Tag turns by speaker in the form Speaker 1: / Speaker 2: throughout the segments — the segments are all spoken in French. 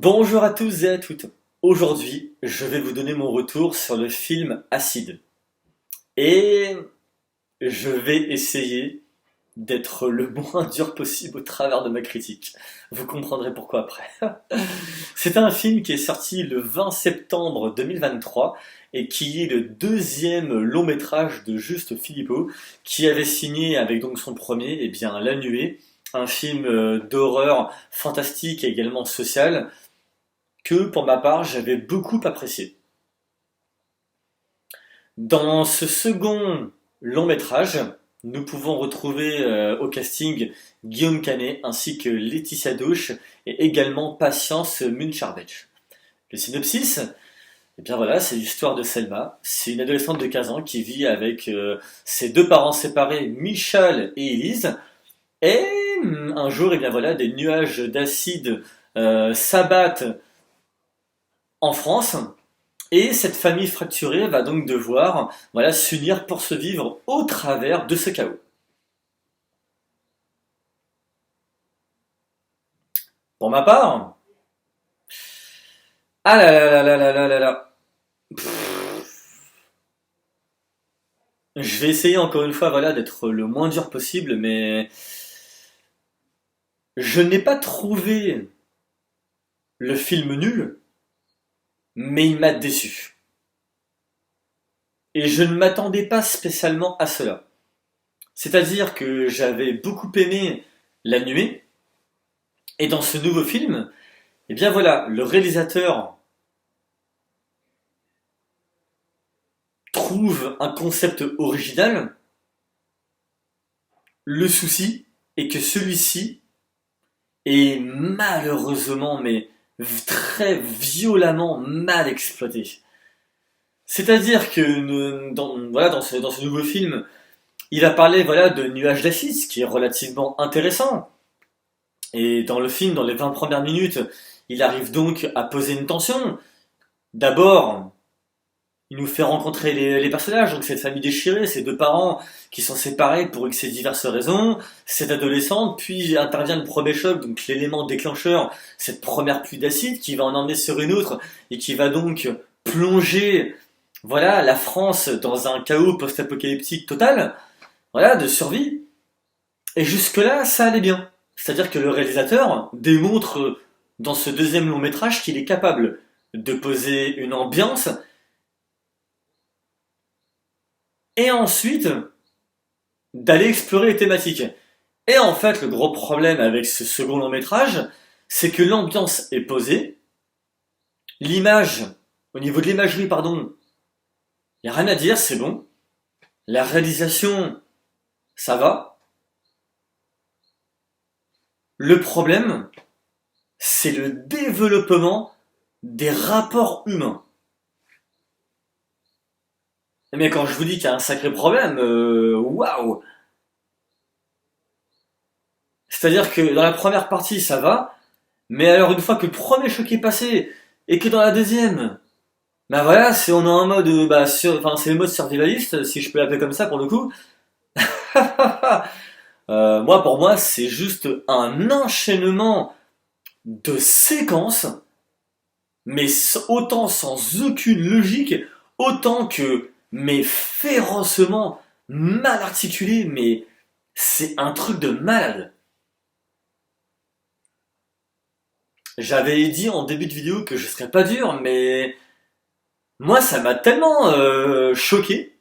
Speaker 1: Bonjour à tous et à toutes. Aujourd'hui, je vais vous donner mon retour sur le film Acide. Et je vais essayer d'être le moins dur possible au travers de ma critique. Vous comprendrez pourquoi après. C'est un film qui est sorti le 20 septembre 2023 et qui est le deuxième long métrage de Juste Philippot, qui avait signé avec donc son premier, La Nuée, un film d'horreur fantastique et également social, que pour ma part j'avais beaucoup apprécié. Dans ce second long métrage, nous pouvons retrouver au casting Guillaume Canet ainsi que Laetitia Douche et également Patience Muncharbech. Le synopsis, c'est l'histoire de Selma. C'est une adolescente de 15 ans qui vit avec ses deux parents séparés, Michel et Élise. Et un jour, des nuages d'acide s'abattent en France. Et cette famille fracturée va donc devoir s'unir pour se vivre au travers de ce chaos. Pour ma part, ah là là là là là là là là. Je vais essayer encore une fois d'être le moins dur possible, mais je n'ai pas trouvé le film nul, mais il m'a déçu. Et je ne m'attendais pas spécialement à cela. C'est-à-dire que j'avais beaucoup aimé La Nuée, et dans ce nouveau film, le réalisateur trouve un concept original. Le souci est que celui-ci est malheureusement, mais très violemment mal exploité. C'est-à-dire que dans ce nouveau film, il a parlé de nuages d'acide, ce qui est relativement intéressant. Et dans le film, dans les 20 premières minutes, il arrive donc à poser une tension. D'abord, il nous fait rencontrer les personnages, donc cette famille déchirée, ces deux parents qui sont séparés pour X et diverses raisons, cette adolescente, puis intervient le premier choc, donc l'élément déclencheur, cette première pluie d'acide qui va en emmener sur une autre et qui va donc plonger la France dans un chaos post-apocalyptique total, de survie. Et jusque-là, ça allait bien. C'est-à-dire que le réalisateur démontre dans ce deuxième long métrage qu'il est capable de poser une ambiance et ensuite d'aller explorer les thématiques. Et en fait, le gros problème avec ce second long métrage, c'est que l'ambiance est posée, l'image, au niveau de l'imagerie, pardon, il n'y a rien à dire, c'est bon. La réalisation, ça va. Le problème, c'est le développement des rapports humains. Mais quand je vous dis qu'il y a un sacré problème, waouh! C'est-à-dire que dans la première partie, ça va, mais alors une fois que le premier choc est passé, et que dans la deuxième, c'est on est en mode, c'est le mode survivaliste, si je peux l'appeler comme ça pour le coup. Pour moi, c'est juste un enchaînement de séquences, mais autant sans aucune logique, autant que, mais férocement mal articulé, mais c'est un truc de malade. J'avais dit en début de vidéo que je serais pas dur, mais moi ça m'a tellement choqué.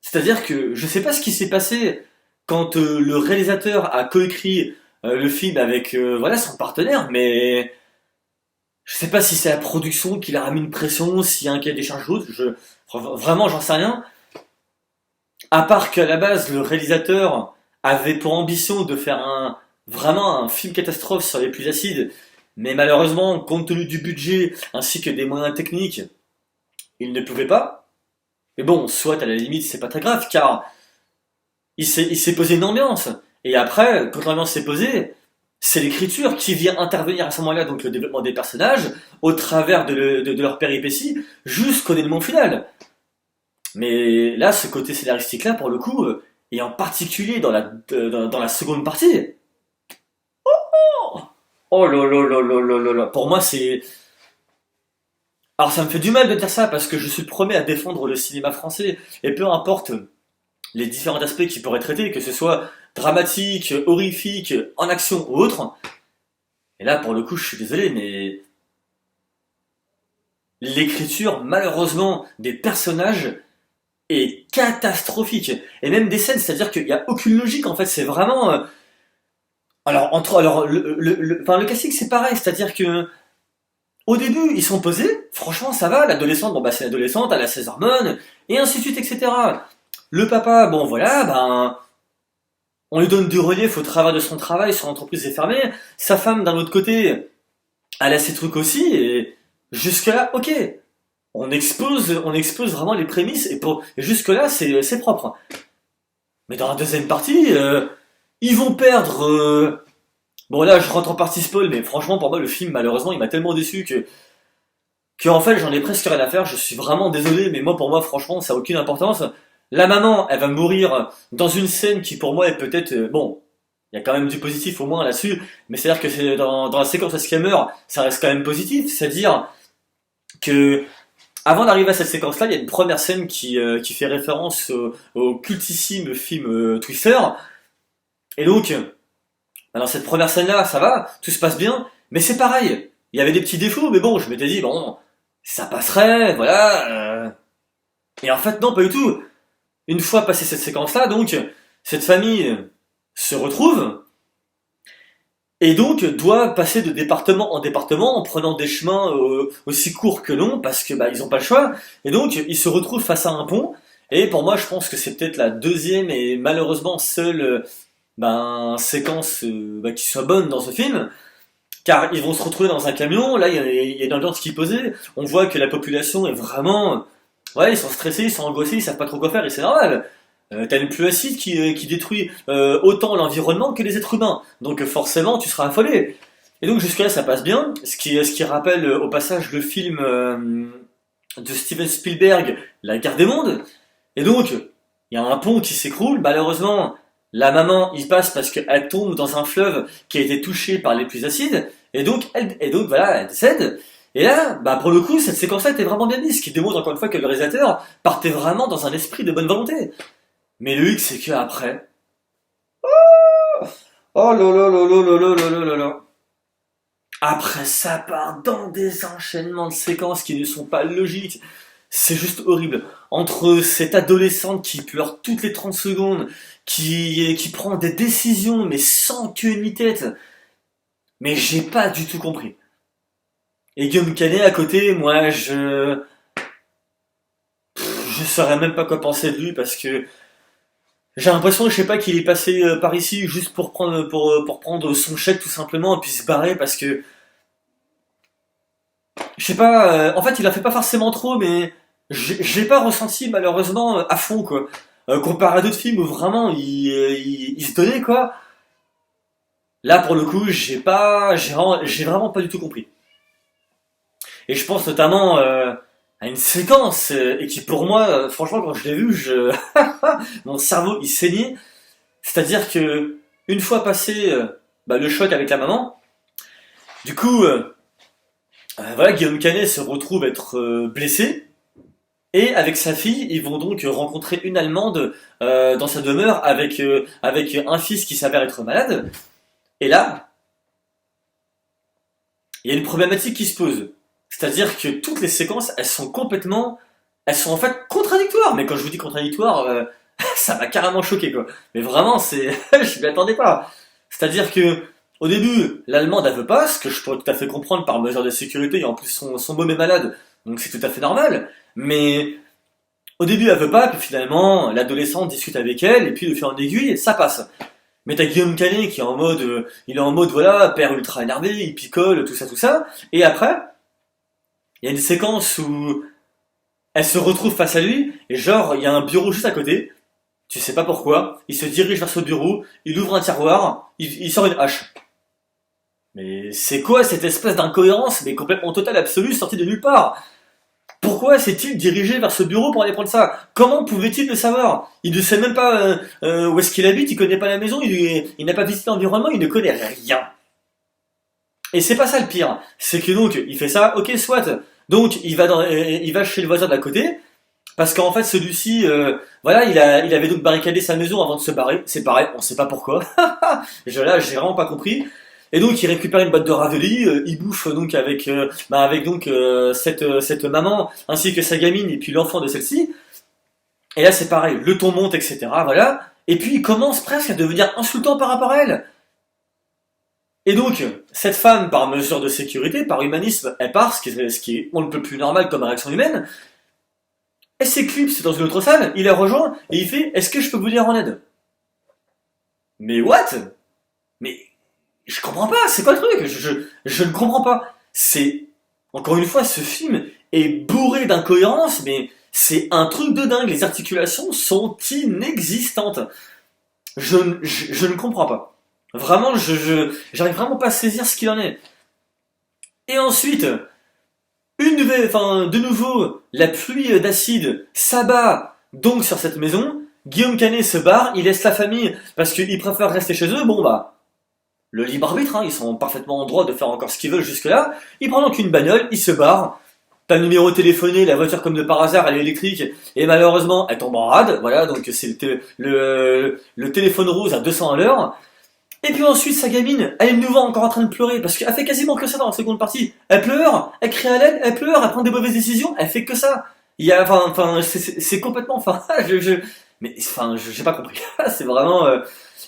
Speaker 1: C'est-à-dire que je sais pas ce qui s'est passé quand le réalisateur a coécrit le film avec son partenaire, mais je sais pas si c'est la production qui leur a mis une pression, s'il y a un cahier des charges d'autres, vraiment j'en sais rien. À part qu'à la base le réalisateur avait pour ambition de faire vraiment un film catastrophe sur les pluies acides, mais malheureusement compte tenu du budget ainsi que des moyens techniques, il ne pouvait pas. Mais bon, soit à la limite c'est pas très grave car il s'est posé une ambiance. Et après, quand l'ambiance s'est posée, c'est l'écriture qui vient intervenir à ce moment-là, donc le développement des personnages, au travers de leur péripéties, jusqu'au dénouement final. Mais là, ce côté scénaristique-là, pour le coup, et en particulier dans la seconde partie, Oh là là là là là là là. Pour moi, c'est... Alors ça me fait du mal de dire ça parce que je suis le premier à défendre le cinéma français. Et peu importe les différents aspects qui pourraient traiter, que ce soit dramatique, horrifique, en action ou autre. Et là, pour le coup, je suis désolé, mais l'écriture, malheureusement, des personnages est catastrophique. Et même des scènes, c'est-à-dire qu'il n'y a aucune logique, en fait, c'est vraiment... alors enfin, le casting, c'est pareil, c'est-à-dire que au début, ils sont posés, franchement, ça va, l'adolescente, bon, bah, c'est l'adolescente, elle a ses hormones, et ainsi de suite, etc. Le papa, bon, voilà, ben, on lui donne du relief au travers de son travail, son entreprise est fermée. Sa femme, d'un autre côté, elle a ses trucs aussi, et jusque-là, ok. On expose vraiment les prémices, et jusque-là, c'est propre. Mais dans la deuxième partie, ils vont perdre. Bon, là, je rentre en partie spoil, mais franchement, pour moi, le film, malheureusement, il m'a tellement déçu que en fait, j'en ai presque rien à faire. Je suis vraiment désolé, mais moi, pour moi, franchement, ça a aucune importance. La maman, elle va mourir dans une scène qui, pour moi, est peut-être. Bon, il y a quand même du positif au moins là-dessus, mais c'est-à-dire que c'est dans la séquence où elle meurt, ça reste quand même positif. C'est-à-dire que avant d'arriver à cette séquence-là, il y a une première scène qui fait référence au cultissime film Twister. Et donc, dans cette première scène-là, ça va, tout se passe bien, mais c'est pareil. Il y avait des petits défauts, mais bon, je m'étais dit, bon, ça passerait, voilà. Et en fait, non, pas du tout. Une fois passé cette séquence-là, donc, cette famille se retrouve, et donc doit passer de département en département en prenant des chemins aussi courts que longs, parce que bah, ils ont pas le choix. Et donc, ils se retrouvent face à un pont, et pour moi, je pense que c'est peut-être la deuxième et malheureusement seule séquence bah, qui soit bonne dans ce film. Car ils vont se retrouver dans un camion, là il y a une ambiance qui est posée, on voit que la population est vraiment... Ouais, ils sont stressés, ils sont angoissés, ils savent pas trop quoi faire, et c'est normal. T'as une pluie acide qui détruit autant l'environnement que les êtres humains, donc forcément tu seras affolé. Et donc jusque-là ça passe bien, ce qui rappelle au passage le film de Steven Spielberg, La Guerre des Mondes. Et donc, il y a un pont qui s'écroule, malheureusement, la maman y passe parce qu'elle tombe dans un fleuve qui a été touché par les pluies acides, et donc voilà, elle décède. Et là, bah pour le coup, cette séquence-là était vraiment bien mise, ce qui démontre encore une fois que le réalisateur partait vraiment dans un esprit de bonne volonté. Mais le hic, c'est que après, oh là là là là là là là là là là. Après, ça part dans des enchaînements de séquences qui ne sont pas logiques. C'est juste horrible. Entre cette adolescente qui pleure toutes les 30 secondes, qui prend des décisions, mais sans queue ni tête. Mais j'ai pas du tout compris. Et Guillaume Canet à côté, moi, je saurais même pas quoi penser de lui parce que j'ai l'impression, je sais pas, qu'il est passé par ici juste pour prendre son chèque tout simplement et puis se barrer parce que je sais pas, en fait, il a fait pas forcément trop, mais j'ai pas ressenti malheureusement à fond quoi. Comparé à d'autres films où vraiment il se donnait quoi. Là pour le coup, j'ai vraiment pas du tout compris. Et je pense notamment à une séquence et qui pour moi, franchement, quand je l'ai vu, mon cerveau il saignait. C'est-à-dire que une fois passé bah, le choc avec la maman, du coup, voilà, Guillaume Canet se retrouve être blessé. Et avec sa fille, ils vont donc rencontrer une Allemande dans sa demeure avec un fils qui s'avère être malade. Et là, il y a une problématique qui se pose. C'est-à-dire que toutes les séquences, elles sont en fait contradictoires. Mais quand je vous dis contradictoire, ça m'a carrément choqué quoi. Mais vraiment, je m'y attendais pas. C'est-à-dire que au début, l'Allemande elle veut pas, ce que je pourrais tout à fait comprendre par mesure de sécurité. Et en plus, son môme est malade, donc c'est tout à fait normal. Mais au début, elle veut pas, puis finalement, l'adolescent discute avec elle, et puis de fil en aiguille, ça passe. Mais t'as Guillaume Canet qui est en mode, il est en mode voilà, père ultra énervé, il picole, tout ça. Et après, il y a une séquence où elle se retrouve face à lui, et genre, il y a un bureau juste à côté, tu sais pas pourquoi, il se dirige vers ce bureau, il ouvre un tiroir, il sort une hache. Mais c'est quoi cette espèce d'incohérence, mais complètement totale, absolue, sortie de nulle part? Pourquoi s'est-il dirigé vers ce bureau pour aller prendre ça? Comment pouvait-il le savoir? Il ne sait même pas où est-ce qu'il habite, il connaît pas la maison, il n'a pas visité l'environnement, il ne connaît rien. Et c'est pas ça le pire, c'est que donc il fait ça, ok soit, donc il va chez le voisin d'à côté, parce qu'en fait celui-ci, voilà, il avait donc barricadé sa maison avant de se barrer, c'est pareil, on sait pas pourquoi, là j'ai vraiment pas compris. Et donc il récupère une boîte de raviolis, il bouffe donc avec donc cette maman ainsi que sa gamine et puis l'enfant de celle-ci. Et là c'est pareil, le ton monte, etc. Voilà. Et puis il commence presque à devenir insultant par rapport à elle. Et donc, cette femme, par mesure de sécurité, par humanisme, elle part, ce qui est on ne peut plus normal comme réaction humaine. Elle s'éclipse dans une autre salle, il la rejoint et il fait est-ce que je peux vous venir en aide? Mais what? Mais je comprends pas, c'est quoi le truc? Je ne comprends pas. C'est. Encore une fois, ce film est bourré d'incohérences, mais c'est un truc de dingue. Les articulations sont inexistantes. Je ne comprends pas. Vraiment, j'arrive vraiment pas à saisir ce qu'il en est. Et ensuite, de nouveau, la pluie d'acide s'abat donc sur cette maison. Guillaume Canet se barre, il laisse la famille parce qu'ils préfèrent rester chez eux. Bon bah, le libre arbitre, hein, ils sont parfaitement en droit de faire encore ce qu'ils veulent jusque-là. Il prend donc une bagnole, il se barre. T'as le numéro téléphoné, la voiture comme de par hasard, elle est électrique, et malheureusement, elle tombe en rade, voilà, donc c'est le téléphone rose à 200 à l'heure. Et puis ensuite, sa gamine, elle est de nouveau encore en train de pleurer, parce qu'elle fait quasiment que ça dans la seconde partie. Elle pleure, elle crie à l'aide, elle pleure, elle prend des mauvaises décisions, elle fait que ça. Il y a, c'est complètement, j'ai pas compris. C'est vraiment,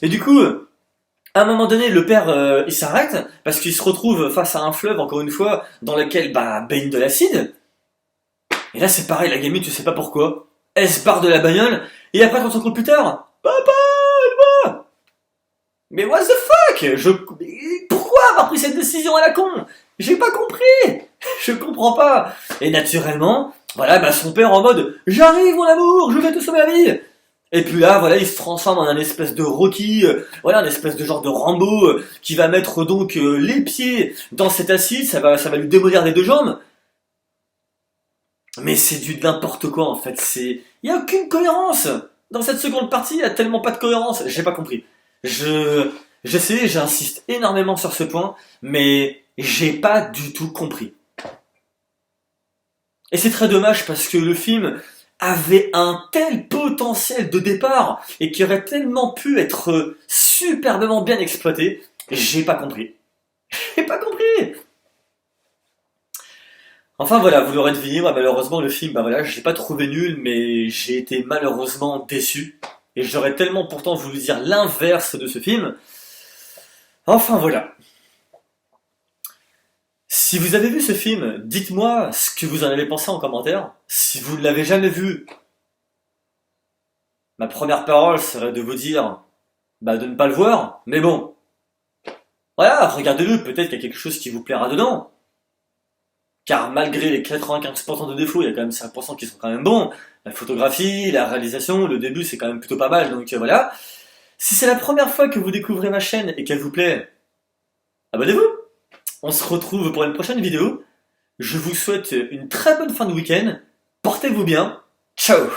Speaker 1: Et du coup, à un moment donné, le père, il s'arrête, parce qu'il se retrouve face à un fleuve, encore une fois, dans lequel, baigne de l'acide. Et là, c'est pareil, la gamine, tu sais pas pourquoi. Elle se barre de la bagnole, et après, on se compte plus tard. Papa! Mais what the fuck? Pourquoi avoir pris cette décision à la con? J'ai pas compris. Je comprends pas. Et naturellement, voilà, son père en mode j'arrive mon amour, je vais te sauver la vie. Et puis là, voilà, il se transforme en un espèce de Rocky, voilà, un espèce de genre de Rambo qui va mettre donc les pieds dans cet acide, ça va lui démolir les deux jambes. Mais c'est du n'importe quoi en fait. Il y a aucune cohérence dans cette seconde partie. Il y a tellement pas de cohérence. J'ai pas compris. J'essaie, j'insiste énormément sur ce point, mais j'ai pas du tout compris. Et c'est très dommage parce que le film avait un tel potentiel de départ et qui aurait tellement pu être superbement bien exploité. J'ai pas compris. J'ai pas compris. Enfin voilà, vous l'aurez deviné, moi malheureusement le film, je l'ai pas trouvé nul, mais j'ai été malheureusement déçu. Et j'aurais tellement pourtant voulu dire l'inverse de ce film. Enfin voilà. Si vous avez vu ce film, dites-moi ce que vous en avez pensé en commentaire. Si vous ne l'avez jamais vu, ma première parole serait de vous dire de ne pas le voir. Mais bon, voilà, regardez-le, peut-être qu'il y a quelque chose qui vous plaira dedans. Car malgré les 95% de défauts, il y a quand même 5% qui sont quand même bons. La photographie, la réalisation, le début c'est quand même plutôt pas mal, donc voilà. Si c'est la première fois que vous découvrez ma chaîne et qu'elle vous plaît, abonnez-vous. On se retrouve pour une prochaine vidéo. Je vous souhaite une très bonne fin de week-end. Portez-vous bien. Ciao!